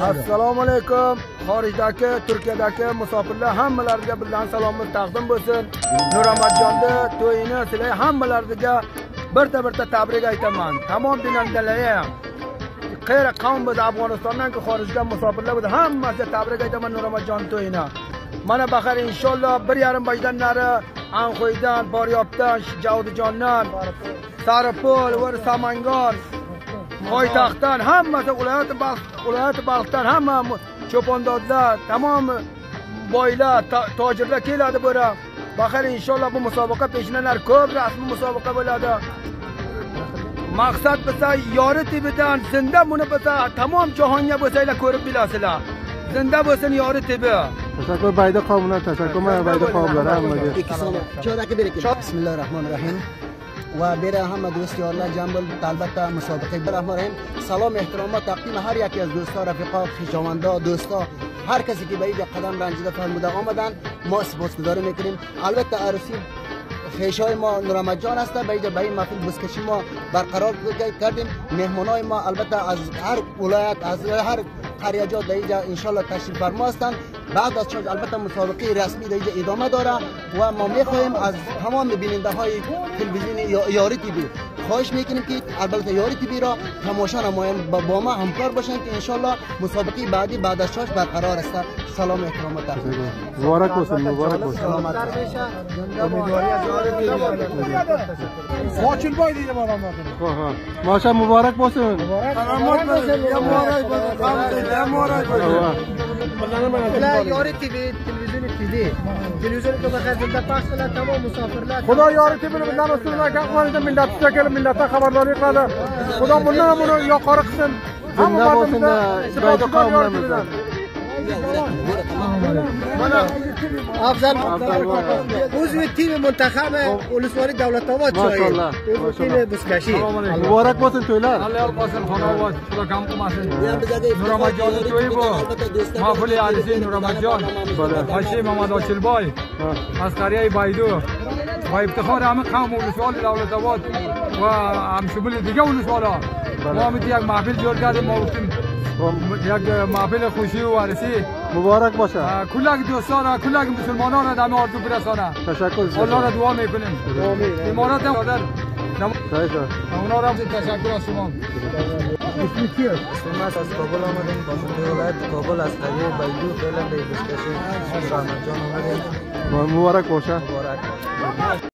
Assalomu alaykum. Xorijdagi, Turkiyadagi musofirlar hammalariga bilan salomimiz taqdim bo'lsin. Nuramatjonni to'yini sizlar hammalariga birta tabrik aytaman. Tamom dinamdalarga. Qayra qavm biz Afg'onistondan ki xorijdan musofirlar biz hammasiga tabrik aytaman Nuramatjon to'yini. Mana baxar inshaalloh 1,5 baydan nari Anxoydan, Boryobdan, Javdijondan, Saripol va Samangor poytaxtdan hammasi viloyat Balxdan hamma cho'pondodlar, tamom boylar, tojirlar keladi bura. Baxar inshaalloh bu musobaqa peshnalar ko'p rasmiy musobaqa bo'ladi. Maqsad biza yori tibidan zinda buni biza tamom jahonga bo'lsanglar ko'rib bilasizlar. Zinda bo'lsin yori tibi. Tashakkur bayda qavmlar, tashakkur bayda qavmlar hammaga. Bismillahirrahmanirrahim. و بره همه دوستیارلا جنبال البته مسابقه برحمرهم سلام احترامات تقدیم هر یکی از دوستا رفیقا خویشاوندا دوستا هر کسی که به اینجا قدم رنجیده فرموده آمدن ما سپاسگزاری میکنیم. البته عروسی خویشای ما نورامتجان است. به اینجا به این محفل بسکشی ما برقرار کردیم. مهمانای ما البته از هر ولایت از هر قریه جا در اینجا انشالله تشریف فرما هستند. بعد از چون البته مسابقه رسمی در اینجا ادامه داره و ما میخواهیم از تمام بیننده های تلویزیون یاری تیوی خواهش میکنیم که البته یاری تیوی را تماشا نمایند با ما همکار باشند که انشالله مسابقه بعدی بعد از چاش برقرار است. سلام احترامات مبارک باشین. مبارک باشین. امیدواری از یاری تیوی واچل بای دیگه ماشا مبارک باشین. سلامت باشین. مبارک باشین. یاری تیوی تلویزیون که بخیر زنده پخش کنه تمام مسافرlar خدا یاری تیوی رو بدن رسول الله که اقوالید ملت شکل ملت خبرداری قاله خدا bundan یا قاره قسن زنده باشین bayda qavmlarimiz افضل عضو تیم منتخب ولسوالی دولت‌آباد شاید تیم بسکشی. مبارک باشین تویلر. حلال باشین خانواده خدا کم کماسین. نورامتجان توی با محفل عروسی نورامتجان حاجی محمد آچلبای از قریه بایدو و افتخار همه قوم ولسوال دولت‌آباد و همشمول دیگه ولسوالا ما می‌تی یک محفل جور کردیم. ما گفتیم یک محفل خوشی و عروسی مبارک باشه. کلاک دوستان کلاک مسلمانان را دم آرزو برسانه. تشکر. الله را دعا میکنیم. امارات هم دادن. اونا را تشکر از شما. اسمی کیه؟ اسم از کابل آمدیم. باشنده ولایت کابل از قریه بایدو فعلا به بسکشی نورامتجان آمدیم. مبارک باشه. مبارک.